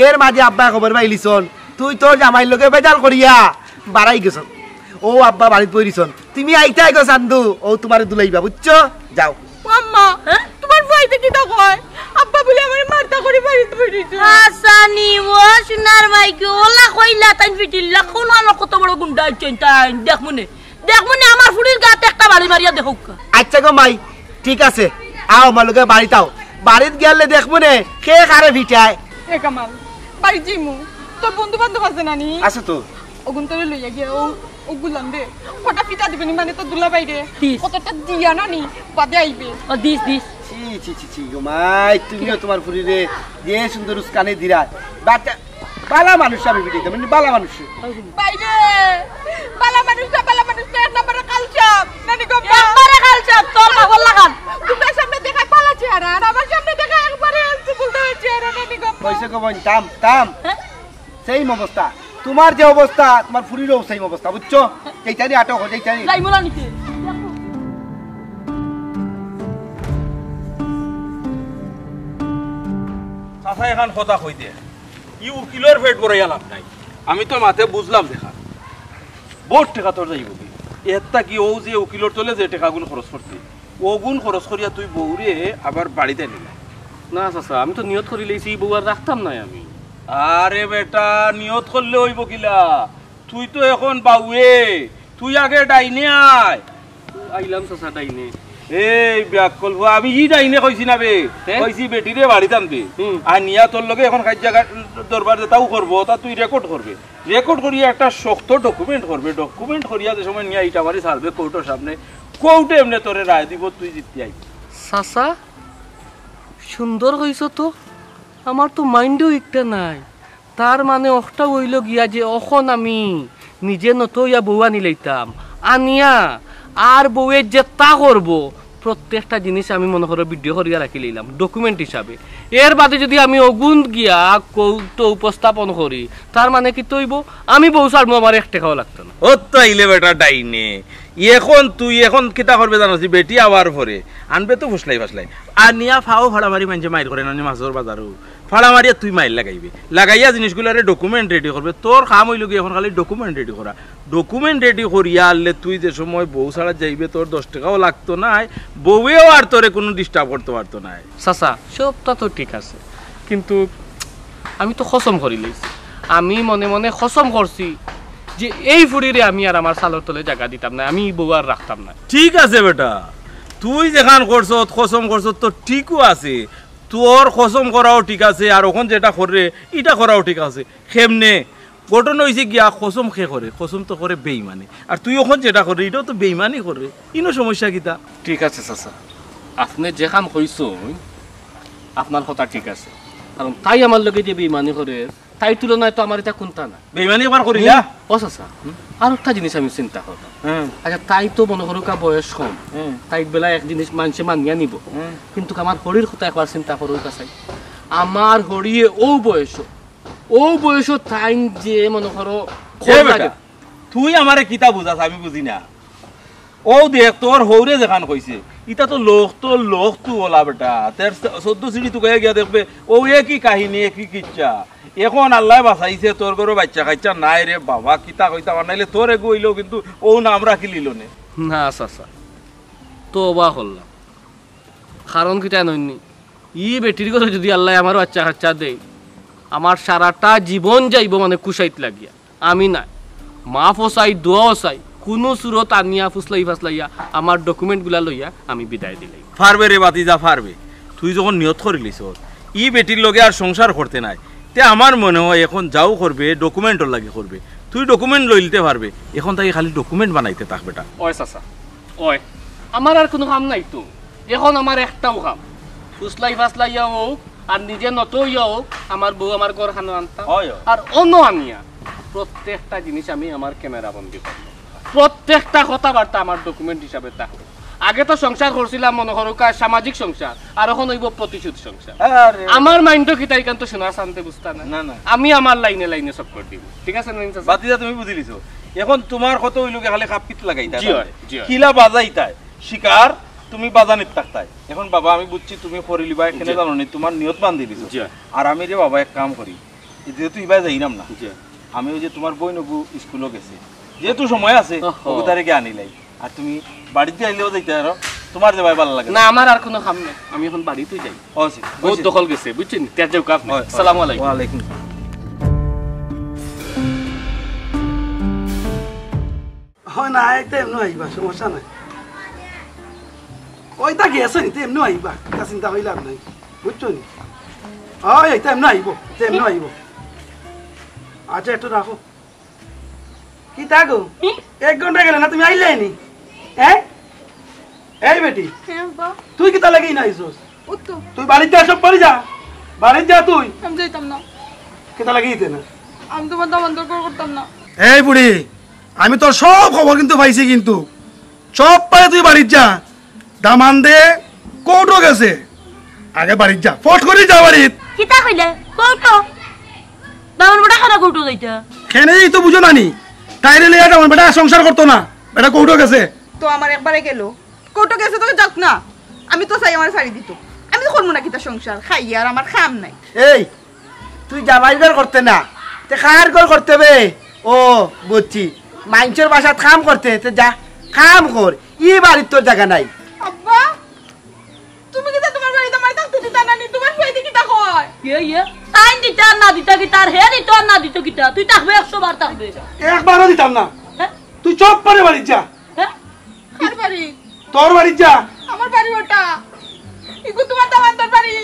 এর মাঝে আব্বা খবর পাইলিছন তুই তোর জামাইর লোকে বেজাল করিয়া বাড়াই গেছ ও আব্বা বাড়িত বইরিছন তুমি আইতাই গো চান্দু ও তোমার দুলাইবা বুঝছো যাও আম্মা তোমার ভাইতে কি তা কয় আব্বা বলে আমার মারতা করে বাড়িতে বইরিছে আসানি ও সোনার মাইকে ওলা কইলা তাই ফিটিল্লা কোন আমার কত বড় গুন্ডা আইছেন তাই দেখ মনে আমার ফুড়ির গাতে একটা বাড়ি মারিয়া দেখুক আচ্ছা গো মাই ঠিক আছে আও আমার লোকে বাড়িতাও বাড়িত গেলে দেখবো নে কে কারে ভিটায় এ কামাল বাড়ি জিমু তোর বন্ধু বান্ধব আছে নানি আছে তো ওগুন তোরে লইয়া গিয়া ও গুলাম দে কটা পিঠা দিবেনি মানে তো দুলা বাইরে দিস। কতটা দিয়া নানি বাদে আইবে ও দিস ছি গো মাই তুমিও তোমার ফুরিরে যে সুন্দর উস্কানে দিরা বাটা বালা মানুষ আমি ভিটাইতাম মানে বালা মানুষ বাইরে বালা মানুষ না এক নম্বরে কালচাপ নানি গো একবারে কালচাপ তোর পাগল লাগান তোমার সামনে দেখায় পালা চেহারা আর আমার সামনে দেখায় একবারে বলতে চেহারা নানি গো কইছে গো বোন থাম সেই অবস্থা তোমার যে অবস্থা তোমার ফুরিরও সেই অবস্থা বুঝছো এইটারই আটক হয়ে এইটারই যাই মোলা নিতে চাচা এখন কথা কই দে ই উকিলের ফেট করাইয়া লাভ নাই আমি তো মাথে বুঝলাম দেখা বহুত টাকা তোর যাইব কি এটা কি ও যে উকিলের তলে যে টাকাগুলো খরচ করতে ওগুন খরচ করিয়া তুই বউরে আবার বাড়িতে নিলে না চাচা আমি তো নিয়ত করে লইছি বউ আর রাখতাম না আমি আরে বেটা নিয়ত করলে হইব কিলা তুই তো এখন বাউয়ে তুই আগে ডাইনে আয় আইলাম চাচা ডাইনে এই ব্যাক করব আমি ই ডাইনে কইছি না বে কইছি বেটিরে বাড়িতে আনবে আর নিয়া তোর লগে এখন কাজ জায়গা দরবার তাও করবো তা তুই রেকর্ড করবে রেকর্ড করিয়া একটা শক্ত ডকুমেন্ট করবে ডকুমেন্ট করিয়া যে সময় নিয়ে ইটা মারি সারবে কোর্টের সামনে কোর্টে এমনি তোরে রায় দিব তুই জিতে আই চাচা সুন্দর হইছ তো আমার তো মাইন্ডও একটা নাই তার মানে অখটা হইল গিয়া যে অখন আমি নিজে নতইয়া বউ আনি লইতাম আনিয়া আর বউয়ের যে তা করবো প্রত্যেকটা জিনিস আমি মনে করো ভিডিও করিয়া রাখি লইলাম ডকুমেন্ট হিসাবে এর বাদে যদি আমি অগুণ গিয়া কৌটো উপস্থাপন করি তার মানে কি তৈব আমি বউ ছাড়বো আমার 1 টাকাও লাগতো না ও তো আইলে বেটা ডাইনে এখন তুই এখন কিতা করবে জানাসি বেটি আবার পরে আনবে তো ফুসলাই আর নিয়া ফাও ভাড়া মারি মানছে মাইর করে না মাছের বাজারও ফাড়া মারিয়া তুই মাইল লাগাইয়া জিনিসগুলারে ডকুমেন্ট রেডি করবে তোর কাম হইল কি এখন খালি ডকুমেন্ট রেডি করা ডকুমেন্ট রেডি করিয়া আনলে তুই যে সময় বউ ছাড়া যাইবে তোর 10 টাকাও লাগতো নাই বউয়েও আর তোরে কোনো ডিস্টার্ব করতে পারতো না চাচা সবটা তো ঠিক আছে কিন্তু আমি তো খসম করি লইছি আমি মনে মনে খসম করছি যে এই ফুড়িরে আমি আর আমার সালর তলে জায়গা দিতাম না আমি বউ আর রাখতাম না ঠিক আছে বেটা তুই যেখান করছ খসম করছ তো ঠিকও আছে তোর খসম করাও ঠিক আছে আর ওখান যেটা করে এটা করাও ঠিক আছে কেমনে ঘটনা হয়েছে গিয়া খসম খে করে খসম তো করে বেইমানি আর তুই ওখান যেটা করে এটাও তো বেইমানি করে ইনো সমস্যা কিতা ঠিক আছে চাচা আপনি যে কাম কইছ আপনার কথা ঠিক আছে কারণ তাই আমার লগে যে বেইমানি করে তাই তুলনায় তো আমার এটা কোনটা না বেইমানি একবার করিলা ও চাচা আর একটা জিনিস আমি চিন্তা করলাম আচ্ছা তাই তো মনে করো কা বয়স কম তাই বেলা এক জিনিস মানুষে মানিয়া নিব কিন্তু আমার হরির কথা একবার চিন্তা করো কাছে আমার হরিয়ে ও বয়স তাই যে মনে করো তুই আমারে কিতা বুঝাস আমি বুঝি না ও দেখ তোর হৌরে যেখান কইছে ইটা তো লোক তো ওলা বেটা তের 14 সিঁড়ি তো গিয়া দেখবে ও কি কাহিনী কি কিচ্ছা এখন আল্লাহ বাঁচাইছে তোর ঘরে বাচ্চা কাচ্চা নাই রে বাবা কিতা কইতা বানাইলে তোর এগো হইলো কিন্তু ও নাম রাখি লিল না চাচা তো অবাক হলাম কারণ কিটা নইনি ই বেটির ঘরে যদি আল্লাহ আমার বাচ্চা কাচ্চা দেয় আমার সারাটা জীবন যাইব মানে কুশাইত লাগিয়া আমি না মাফ চাই দোয়াও চাই কোনো সুরত আনিয়া ফুসলাইয়া আমার ডকুমেন্টগুলা লইয়া আমি বিদায় দিলাই পারবে রে বাতিজা পারবে তুই যখন নিয়ত করিলিস ই বেটির লগে আর সংসার করতে নাই তে আমার মনে হয় এখন যাও করবে ডকুমেন্টর লাগে করবে তুই ডকুমেন্ট লইতে পারবে এখন তাই খালি ডকুমেন্ট বানাইতে থাক বেটা ওই চাচা ওই আমার আর কোনো কাম নাই তো এখন আমার একটাও কাম ফুসলাইয়া হোক আর নিজে নত ইয়া হোক আমার বউ আমার ঘর খানো আনতাম আর অন্য আনিয়া প্রত্যেকটা জিনিস আমি আমার ক্যামেরা বন্দি করবো প্রত্যেকটা কথাবার্তা আমার ডকুমেন্ট হিসাবে থাকবে আগে তো সংসার করছিলাম মনে করো সামাজিক সংসার আর এখন হইব প্রতিশোধ সংসার আমার মাইন্ডও কি তাই কান্ত শোনা শান্তি বুঝতা না আমি আমার লাইনে সব করে দিব ঠিক আছে বাতিজা তুমি বুঝিলিছো এখন তোমার কত হইলো খালি খাপ কিত লাগাইতা কিলা বাজাইতা শিকার তুমি বাজানিত থাকতাই এখন বাবা আমি বুঝছি তুমি ফরিলিবা এখানে জানো না তোমার নিয়ত বান্ধি দিছো আর আমি রে বাবা এক কাম করি যেহেতু ইবা যাইনাম না আমি ওই যে তোমার বই নবু স্কুলও গেছে যেহেতু সময় আছে ওকে তারিখে আনিলাই আর তুমি বাড়িতে আইলেও যাইতে আর তোমার যে ভাই ভালো লাগে না আমার আর কোনো কাম নেই আমি এখন বাড়িতেই যাই বহুত দখল গেছে বুঝছেন তেজ কাপ আসসালামু আলাইকুম ওয়া আলাইকুম হয় না এটা এমনি আইবা সমস্যা নাই ওইটা গেছে নি এমনি আইবা তা চিন্তা হইলাম নাই বুঝছো নি হয় এটা এমনি আইব এমনি আইব আচ্ছা একটু রাখো কি থাকো 1 ঘন্টা গেলে না তুমি আইলে নি হ্যাঁ এই বেটি তুই কি তা লাগি না আইছস তুই বাড়িতে সব বাড়ি যা তুই আমি যাইতাম না কি তা লাগিতে না আমি তোমার দামান দরকার করতাম না এই বুড়ি আমি তোর সব খবর কিন্তু পাইছি কিন্তু সব পায়ে তুই বাড়ি যা দামান দে কোর্টও গেছে আগে বাড়ি যা ফট করে যা বাড়ি কিতা কইলে কোটো দামান বড় খানা কোটো যাইতা কেনেই তো বুঝো নানি তাইরে লিয়া দামান বেটা সংসার করতো না বেটা কোর্টও গেছে তো আমার একবারে গেল কোটো গেছে তো যাক না আমি তো চাই আমার শাড়ি দিত আমি তো করবো না কিতা সংসার খাই আর আমার খাম নাই এই তুই জামাই ঘর করতে না তে খার ঘর করতে বে ও বুঝছি মাইনচের বাসাত কাম করতে তে যা কাম কর ই বাড়ির তোর জায়গা নাই আব্বা তুমি কিতা তোমার বাড়িতে আমার থাকতে দিতা না নি তোমার বাড়িতে কিতা কয় ইয়ে তাই দিতা না দিতা কি তার হে দিত না দিত কিতা তুই থাকবে 100 বার থাকবে একবারও দিতাম না তুই চপ পারে বাড়ি যা কার বাড়ি তোর বাড়ি যা আমার বাড়ি ওটা ইগো তোমার দামান তোর বাড়ি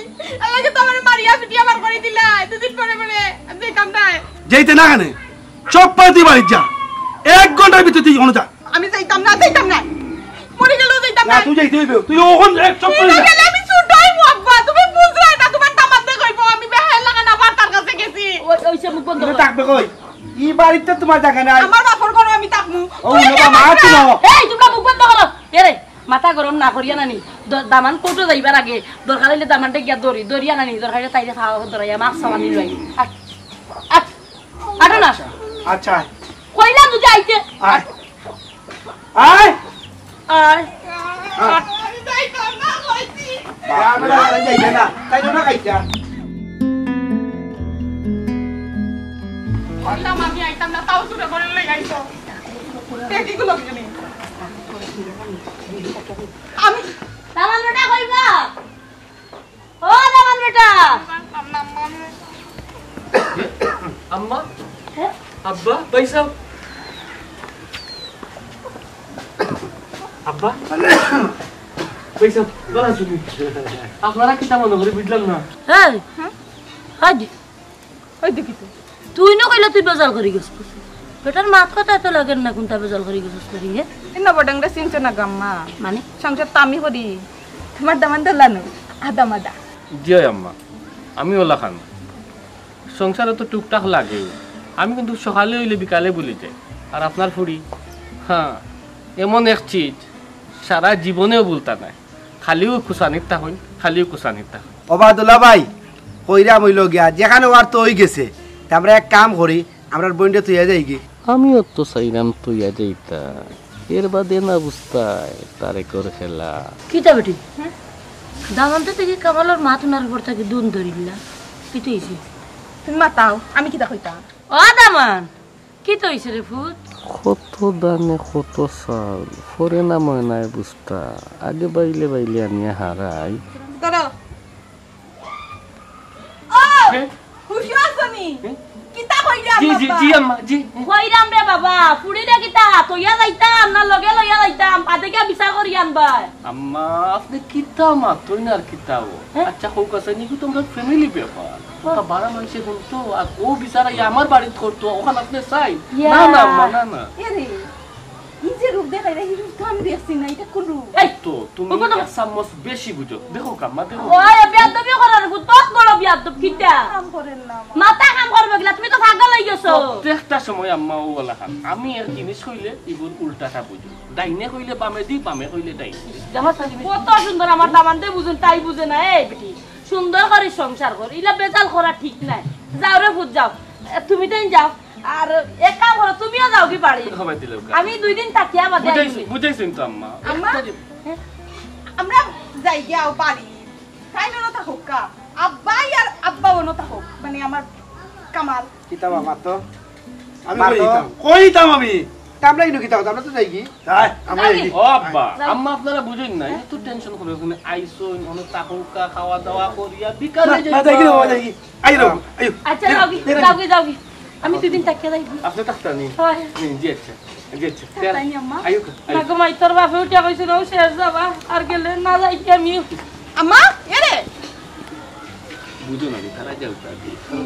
আল্লাহকে তোমার মারিয়া পিটিয়া মার করে দিলা দুদিন পরে আমি দেখতাম না যাইতে না কেন চপ পারে তুই বাড়ি যা 1 ঘন্টার ভিতরে তুই কোন যা আমি যাইতাম না মরে গেল যাইতাম না তুই যাইতে হইবে তুই ওখান এক চপ পারে যা গেলে আমি ছুটাই আব্বা তুমি বুঝরা না তোমার দামান দে কইবো আমি বেহাল লাগা না বার তার কাছে গেছি ওইসে মুখ বন্ধ তুমি থাকবে কই ই বাড়িতে তোমার জায়গা নাই আমার বাপর ঘর আমি থাকমু ও না মা তুমি এই তোমরা মুখ বন্ধ করো এরে মাথা গরম না করিয়া নানি দামান কোটো যাইবার আগে দরকার হইলে দামানটা গিয়া দরিয়া নানি দরকার হইলে তাইরে খাওয়া দরাইয়া মাছ সামানি লই আট না আচ্ছা কইলা তুই আইতে আয় আয় আয় আমি যাইতাম না কইছি আমরা যাইতে না তাই না খাইতা বললাম আমি আইতাম না তাও সুরে করে লই আইছো দেখি গুলো কেনে আমি দামান বেটা কইবা ও দামান বেটা আম্মা আব্বা পয়সা আব্বা পয়সা বলা শুনি আপনারা কি মনে করে বুঝলাম না এই হাজি ওই দেখি তো তুই না কইলা তুই বাজার করি গেছিস বেটার মাত কথা এত লাগেন না কোনটা বাজার করি গেছিস করি হে ইন্না বডংরা সিনছ না গাম্মা মানে সংসার তামি করি তোমার দামান দলানো আদা মাদা জিও আম্মা আমি ওলা খান সংসারে তো টুকটাক লাগে। আমি কিন্তু সকালে হইলে বিকালে বলে যাই। আর আপনার ফুড়ি হ্যাঁ এমন এক চিজ সারা জীবনেও বলতা নাই, খালিও কুসানির তা হইন, খালিও কুসানির তা। অবাদুল্লাহ ভাই কইরা মইল গিয়া যেখানে ওর তো হই গেছে, তা আমরা এক কাম করি, আমরা বইনটা তুইয়া যাই কি। আমিও তো চাইলাম তুইয়া যাইতা, এর বাদে না বুঝতাই তারে করে খেলা। কিতা বেটি দামানতে থেকে কামালোর মা তোমার উপর থেকে দুন ধরিলা কি তো হইছে? তুমি মাতাও, আমি কিতা কইতাম? ও দামান কি তো হইছে রে ফুট? কত দানে কত চাল ফরে না ময় নাই বুঝতা, আগে বাইলে বাইলে আনিয়া হারাই। ধরো ও খুশি আছনি? কিতা কইরা আম্মা জি। কইরাম রে বাবা ফুড়িরে কিতা তোয়া যাইতাম না লগে লইয়া যাইতাম পাতে কে বিচার করি আনবাই। আম্মা আপনি কিতা মাত্রই না আর কিতাও। আচ্ছা হোক আছে নিকু তোমরা ফ্যামিলি ব্যাপার, তা বারা মানুষে বলতো আর ও বিচারা আমার বাড়িতে করতো, ওখানে আপনি চাই না না আম্মা না না। এরে এই যে রূপ দেখাই রে, এই রূপ তো আমি দেখছি না, এটা কোন রূপ? এই তো তুমি এক চামচ বেশি বুঝো। দেখো কাম্মা দেখো। ওই বিয়াদবি করার গো তো বড় বিয়াদব কিতা কাম করেন না মাথা কাম করবে গিলা, তুমি তো পাগল হই গেছো। প্রত্যেকটা সময় আম্মা ও বলা খান আমি এক জিনিস কইলে ইগুর উল্টাটা বুঝো, ডাইনে কইলে বামে দি, বামে কইলে ডাইনে। কত সুন্দর আমার দামানতে বুঝুন তাই বুঝে না। এই বেটি সুন্দর করে সংসার কর, ইলা বেজাল করা ঠিক নাই। যাও রে ফুট যাও, তুমি তাই যাও। আর এক কাম করো তুমিও যাও কি বাড়ি, হবে দিলে আমি 2 দিন থাকিয়া বাদে আইছি। বুঝাইছেন তো আম্মা। আম্মা আমরা যাই গিয়াও বাড়ি তাই না থাকুক কা আব্বাই আর আব্বাও না থাকুক, মানে আমার কামাল কিতা বাবা তো আমি কইতাম আমি আমরা ইনো কিতা আমরা তো যাই কি তাই আমরা এই ও আব্বা আম্মা আপনারা বুঝেন না, এত টেনশন করে ওখানে আইসোন অনেক তাকুকা খাওয়া দাওয়া করিয়া বিকালে না যাই কি বাবা যাই কি আই রো আইও। আচ্ছা যাও কি যাও কি যাও কি, আমি 2 দিন থাকিয়া যাই। আপনি তাকতানি হয় জি আচ্ছা জি আচ্ছা তাই নি আম্মা? আইও নাগো মাই তোর বাপে উঠিয়া কইছিল শেষ যাবা আর গেলে না যাই কি আমি। আম্মা এরে বুঝো না তারা যাও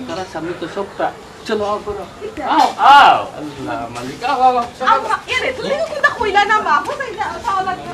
তারা সামনে তো সবটা। চলো আও করো আও আও আল্লাহ মালিক আও আও আম্মা এরে তুমি কিন্তু কইলা না মা কোথায় যাও লাগে